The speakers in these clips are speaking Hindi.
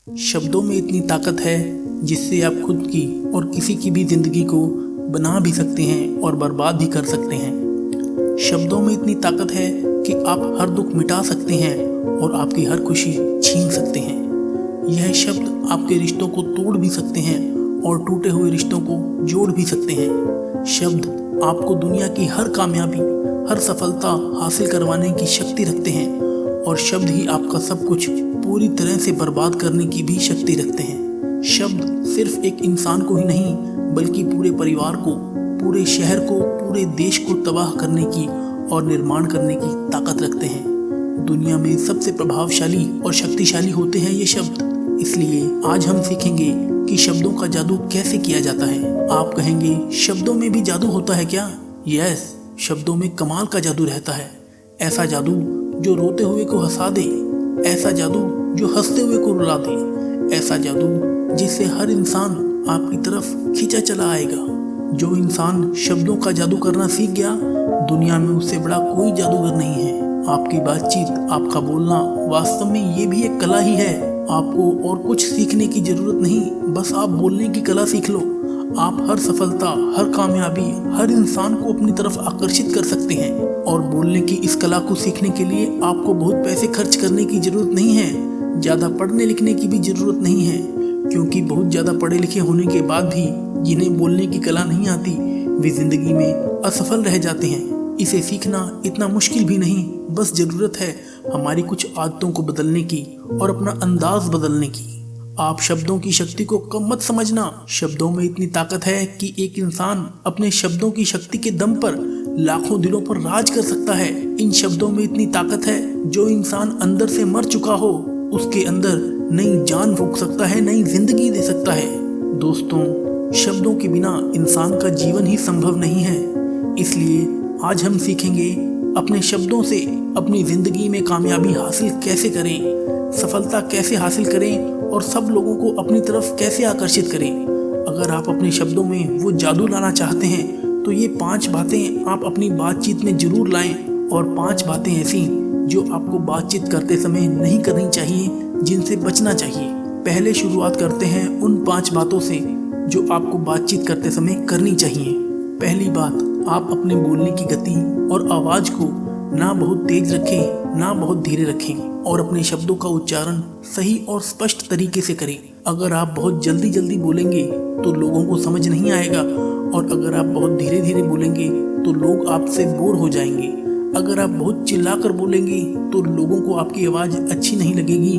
शब्दों में इतनी ताकत है जिससे आप खुद की और किसी की भी जिंदगी को बना भी सकते हैं और बर्बाद भी कर सकते हैं। शब्दों में इतनी ताकत है कि आप हर दुख मिटा सकते हैं और आपकी हर खुशी छीन सकते हैं। यह शब्द आपके रिश्तों को तोड़ भी सकते हैं और टूटे हुए रिश्तों को जोड़ भी सकते हैं। शब्द आपको दुनिया की हर कामयाबी, हर सफलता हासिल करवाने की शक्ति रखते हैं और शब्द ही आपका सब कुछ पूरी तरह से बर्बाद करने की भी शक्ति रखते हैं। शब्द सिर्फ एक इंसान को ही नहीं बल्कि पूरे परिवार को, पूरे शहर को, पूरे देश को तबाह करने की और निर्माण करने की ताकत रखते हैं। दुनिया में सबसे प्रभावशाली और शक्तिशाली होते हैं ये शब्द। इसलिए आज हम सीखेंगे कि शब्दों का जादू कैसे किया जाता है। आप कहेंगे शब्दों में भी जादू होता है क्या? यस, शब्दों में कमाल का जादू रहता है। ऐसा जादू जो रोते हुए को हंसा दे, ऐसा जादू जो हंसते हुए को रुला दे, ऐसा जादू जिससे हर इंसान आपकी तरफ खींचा चला आएगा। जो इंसान शब्दों का जादू करना सीख गया, दुनिया में उससे बड़ा कोई जादूगर नहीं है। आपकी बातचीत, आपका बोलना वास्तव में ये भी एक कला ही है। आपको और कुछ सीखने की जरूरत नहीं, बस आप बोलने की कला सीख लो। आप हर सफलता, हर कामयाबी, हर इंसान को अपनी तरफ आकर्षित कर सकते हैं। और बोलने की इस कला को सीखने के लिए आपको बहुत पैसे खर्च करने की जरूरत नहीं है, ज़्यादा पढ़ने लिखने की भी जरूरत नहीं है, क्योंकि बहुत ज़्यादा पढ़े लिखे होने के बाद भी जिन्हें बोलने की कला नहीं आती, वे जिंदगी में असफल रह जाते हैं। इसे सीखना इतना मुश्किल भी नहीं, बस ज़रूरत है हमारी कुछ आदतों को बदलने की और अपना अंदाज बदलने की। आप शब्दों की शक्ति को कम मत समझना। शब्दों में इतनी ताकत है कि एक इंसान अपने शब्दों की शक्ति के दम पर लाखों दिलों पर राज कर सकता है। इन शब्दों में इतनी ताकत है, जो इंसान अंदर से मर चुका हो उसके अंदर नई जान फूंक सकता है, नई जिंदगी दे सकता है। दोस्तों, शब्दों के बिना इंसान का जीवन ही संभव नहीं है। इसलिए आज हम सीखेंगे अपने शब्दों से अपनी जिंदगी में कामयाबी हासिल कैसे करें, सफलता कैसे हासिल करें और सब लोगों को अपनी तरफ कैसे आकर्षित करें। अगर आप अपने शब्दों में वो जादू लाना चाहते हैं तो ये 5 बातें आप अपनी बातचीत में जरूर लाएं, और 5 बातें ऐसी जो आपको बातचीत करते समय नहीं करनी चाहिए, जिनसे बचना चाहिए। पहले शुरुआत करते हैं उन 5 बातों से जो आपको बातचीत करते समय करनी चाहिए। पहली बात, आप अपने बोलने की गति और आवाज़ को ना बहुत तेज रखें, ना बहुत धीरे रखें, और अपने शब्दों का उच्चारण सही और स्पष्ट तरीके से करें। अगर आप बहुत जल्दी जल्दी बोलेंगे तो लोगों को समझ नहीं आएगा, और अगर आप बहुत धीरे धीरे बोलेंगे तो लोग आपसे बोर हो जाएंगे। अगर आप बहुत चिल्लाकर बोलेंगे तो लोगों को आपकी आवाज़ अच्छी नहीं लगेगी,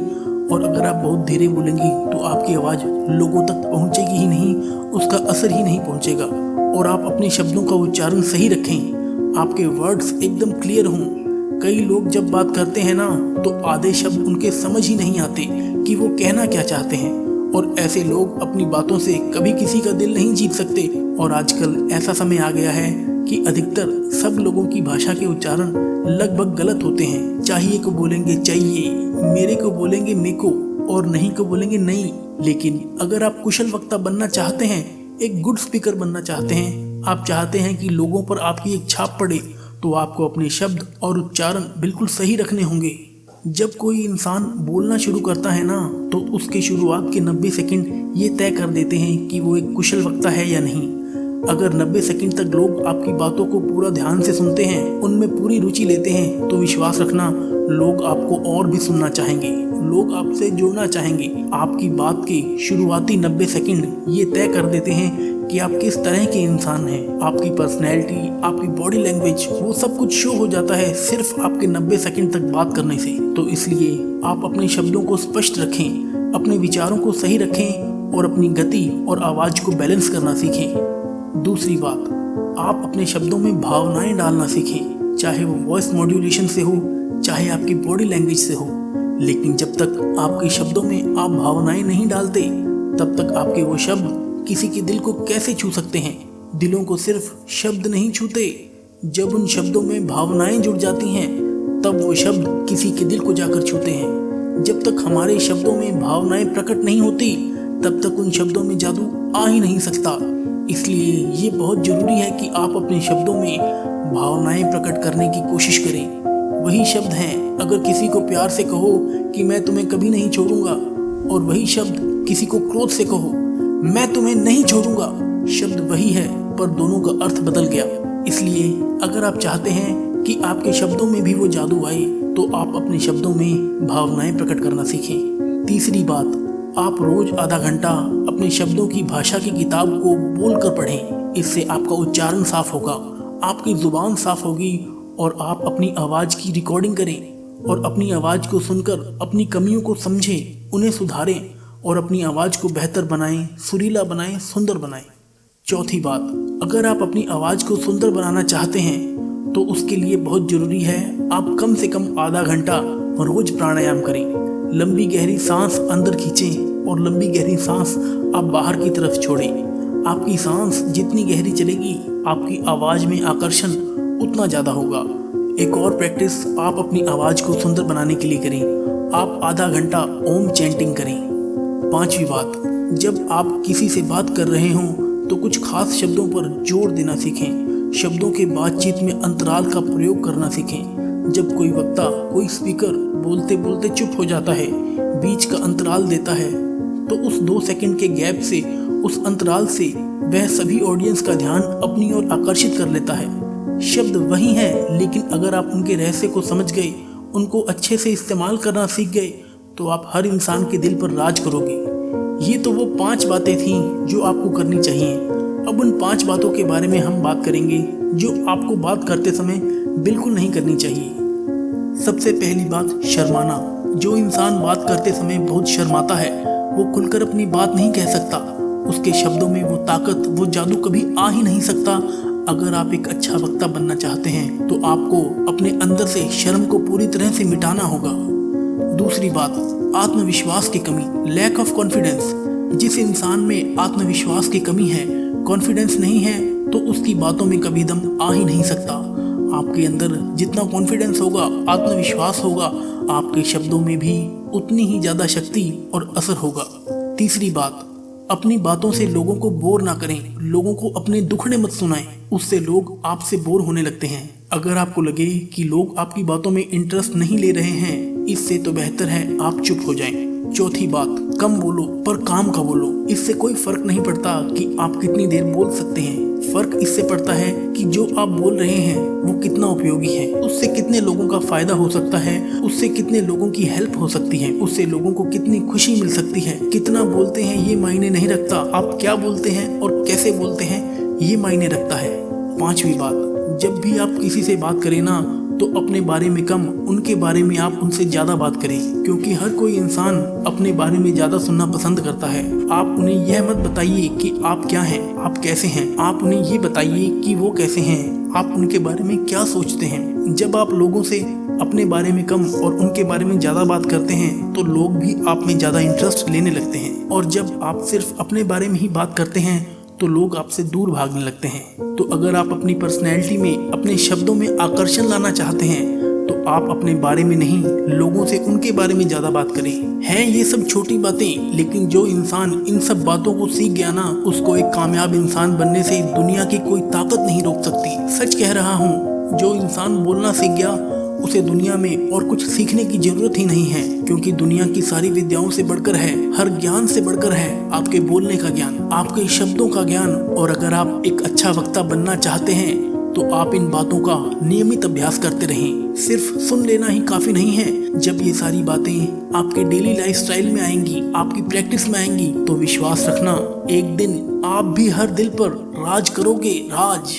और अगर आप बहुत धीरे बोलेंगे तो आपकी आवाज़ लोगों तक पहुंचेगी ही नहीं, उसका असर ही नहीं पहुंचेगा। और आप अपने शब्दों का उच्चारण सही रखें, आपके वर्ड्स एकदम क्लियर हों। कई लोग जब बात करते हैं ना, तो आधे शब्द उनके समझ ही नहीं आते कि वो कहना क्या चाहते हैं, और ऐसे लोग अपनी बातों से कभी किसी का दिल नहीं जीत सकते। और आजकल ऐसा समय आ गया है कि अधिकतर सब लोगों की भाषा के उच्चारण लगभग गलत होते हैं। चाहिए को बोलेंगे चाहिए, मेरे को बोलेंगे मेको, और नहीं को बोलेंगे नहीं। लेकिन अगर आप कुशल वक्ता बनना चाहते हैं, एक गुड स्पीकर बनना चाहते हैं, आप चाहते हैं कि लोगों पर आपकी एक छाप पड़े, तो आपको अपने शब्द और उच्चारण बिल्कुल सही रखने होंगे। जब कोई इंसान बोलना शुरू करता है ना, तो उसके शुरुआत के 90 सेकंड ये तय कर देते हैं कि वो एक कुशल वक्ता है या नहीं। अगर 90 सेकंड तक लोग आपकी बातों को पूरा ध्यान से सुनते हैं, उनमें पूरी रुचि लेते हैं, तो विश्वास रखना लोग आपको और भी सुनना चाहेंगे, लोग आपसे जुड़ना चाहेंगे। आपकी बात के शुरुआती 90 सेकंड ये तय कर देते हैं कि आप किस तरह के इंसान हैं। आपकी पर्सनैलिटी, आपकी बॉडी लैंग्वेज, वो सब कुछ शो हो जाता है सिर्फ आपके 90 सेकंड तक बात करने से। तो इसलिए आप अपने शब्दों को स्पष्ट रखें, अपने विचारों को सही रखें और अपनी गति और आवाज़ को बैलेंस करना सीखें। दूसरी बात, आप अपने शब्दों में भावनाएं डालना सीखें, चाहे वो वॉइस मॉड्यूलेशन से हो, चाहे आपकी बॉडी लैंग्वेज से हो। लेकिन जब तक आपके शब्दों में आप भावनाएं नहीं डालते, तब तक आपके वो शब्द किसी के दिल को कैसे छू सकते हैं? दिलों को सिर्फ शब्द नहीं छूते, जब उन शब्दों में भावनाएं जुड़ जाती हैं, तब वो शब्द किसी के दिल को जाकर छूते हैं। जब तक हमारे शब्दों में भावनाएं प्रकट नहीं होती, तब तक उन शब्दों में जादू आ ही नहीं सकता। इसलिए ये बहुत ज़रूरी है कि आप अपने शब्दों में भावनाएं प्रकट करने की कोशिश करें। वही शब्द हैं, अगर किसी को प्यार से कहो कि मैं तुम्हें कभी नहीं छोड़ूंगा, और वही शब्द किसी को क्रोध से कहो, मैं तुम्हें नहीं छोड़ूंगा, शब्द वही है पर दोनों का अर्थ बदल गया। इसलिए अगर आप चाहते हैं कि आपके शब्दों में भी वो जादू आए तो आप अपने शब्दों में भावनाएं प्रकट करना सीखें। तीसरी बात, आप रोज आधा घंटा अपने शब्दों की भाषा की किताब को बोलकर पढ़ें। इससे आपका उच्चारण साफ होगा, आपकी जुबान साफ होगी और आप अपनी आवाज की रिकॉर्डिंग करें और अपनी आवाज को सुनकर अपनी कमियों को समझें, उन्हें सुधारें और अपनी आवाज को बेहतर बनाएं, सुरीला बनाएं, सुंदर बनाएं। चौथी बात, अगर आप अपनी आवाज को सुंदर बनाना चाहते हैं तो उसके लिए बहुत जरूरी है आप कम से कम आधा घंटा रोज प्राणायाम करें। लंबी गहरी सांस अंदर खींचें और लंबी गहरी सांस आप बाहर की तरफ छोड़ें। आपकी सांस जितनी गहरी चलेगी आपकी आवाज में आकर्षण उतना ज़्यादा होगा। एक और प्रैक्टिस आप अपनी आवाज को सुंदर बनाने के लिए करें, आप आधा घंटा ओम चैंटिंग करें। पांचवी बात, जब आप किसी से बात कर रहे हों तो कुछ खास शब्दों पर जोर देना सीखें। शब्दों के बातचीत में अंतराल का प्रयोग करना सीखें। जब कोई वक्ता, कोई स्पीकर बोलते बोलते चुप हो जाता है, बीच का अंतराल देता है, तो उस 2 सेकंड के गैप से, उस अंतराल से वह सभी ऑडियंस का ध्यान अपनी ओर आकर्षित कर लेता है। शब्द वही हैं, लेकिन अगर आप उनके रहस्य को समझ गए, उनको अच्छे से इस्तेमाल करना सीख गए तो आप हर इंसान के दिल पर राज करोगे। ये तो वो 5 बातें थीं जो आपको करनी चाहिए। अब उन 5 बातों के बारे में हम बात करेंगे जो आपको बात करते समय बिल्कुल नहीं करनी चाहिए। सबसे पहली बात, शर्माना। जो इंसान बात करते समय बहुत शर्माता है वो खुलकर अपनी बात नहीं कह सकता। उसके शब्दों में वो ताकत, वो जादू कभी आ ही नहीं सकता। अगर आप एक अच्छा वक्ता बनना चाहते हैं तो आपको अपने अंदर से शर्म को पूरी तरह से मिटाना होगा। दूसरी बात, आत्मविश्वास की कमी, लैक ऑफ कॉन्फिडेंस। जिस इंसान में आत्मविश्वास की कमी है, कॉन्फिडेंस नहीं है, तो उसकी बातों में कभी दम आ ही नहीं सकता। आपके अंदर जितना कॉन्फिडेंस होगा, आत्मविश्वास होगा, आपके शब्दों में भी उतनी ही ज़्यादा शक्ति और असर होगा। तीसरी बात, अपनी बातों से लोगों को बोर ना करें। लोगों को अपने दुखड़े मत सुनाएं, उससे लोग आपसे बोर होने लगते हैं। अगर आपको लगे कि लोग आपकी बातों में इंटरेस्ट नहीं ले रहे हैं, इससे तो बेहतर है आप चुप हो जाएं। चौथी बात, कम बोलो पर काम का बोलो। इससे कोई फर्क नहीं पड़ता कि आप कितनी देर बोल सकते हैं, फर्क इससे पड़ता है कि जो आप बोल रहे हैं वो कितना उपयोगी है, उससे कितने लोगों का फायदा हो सकता है, उससे कितने लोगों की हेल्प हो सकती है, उससे लोगों को कितनी खुशी मिल सकती है। कितना बोलते हैं ये मायने नहीं रखता, आप क्या बोलते हैं और कैसे बोलते हैं ये मायने रखता है। पांचवी बात, जब भी आप किसी से बात करें ना तो अपने बारे में कम, उनके बारे में आप उनसे ज़्यादा बात करें, क्योंकि हर कोई इंसान अपने बारे में ज़्यादा सुनना पसंद करता है। आप उन्हें यह मत बताइए कि आप क्या हैं, आप कैसे हैं, आप उन्हें ये बताइए कि वो कैसे हैं, आप उनके बारे में क्या सोचते हैं। जब आप लोगों से अपने बारे में कम और उनके बारे में ज़्यादा बात करते हैं तो लोग भी आप में ज़्यादा इंटरेस्ट लेने लगते हैं, और जब आप सिर्फ अपने बारे में ही बात करते हैं तो लोग आपसे दूर भागने लगते हैं। तो अगर आप अपनी पर्सनैलिटी में, अपने शब्दों में आकर्षण लाना चाहते हैं तो आप अपने बारे में नहीं, लोगों से उनके बारे में ज़्यादा बात करें। हैं ये सब छोटी बातें, लेकिन जो इंसान इन सब बातों को सीख गया ना, उसको एक कामयाब इंसान बनने से दुनिया की कोई ताकत नहीं रोक सकती। सच कह रहा हूँ, जो इंसान बोलना सीख गया उसे दुनिया में और कुछ सीखने की जरूरत ही नहीं है, क्योंकि दुनिया की सारी विद्याओं से बढ़कर है, हर ज्ञान से बढ़कर है आपके बोलने का ज्ञान, आपके शब्दों का ज्ञान। और अगर आप एक अच्छा वक्ता बनना चाहते हैं तो आप इन बातों का नियमित अभ्यास करते रहें। सिर्फ सुन लेना ही काफी नहीं है। जब ये सारी बातें आपके डेली लाइफस्टाइल में आएंगी, आपकी प्रैक्टिस में आएंगी, तो विश्वास रखना एक दिन आप भी हर दिल पर राज करोगे, राज।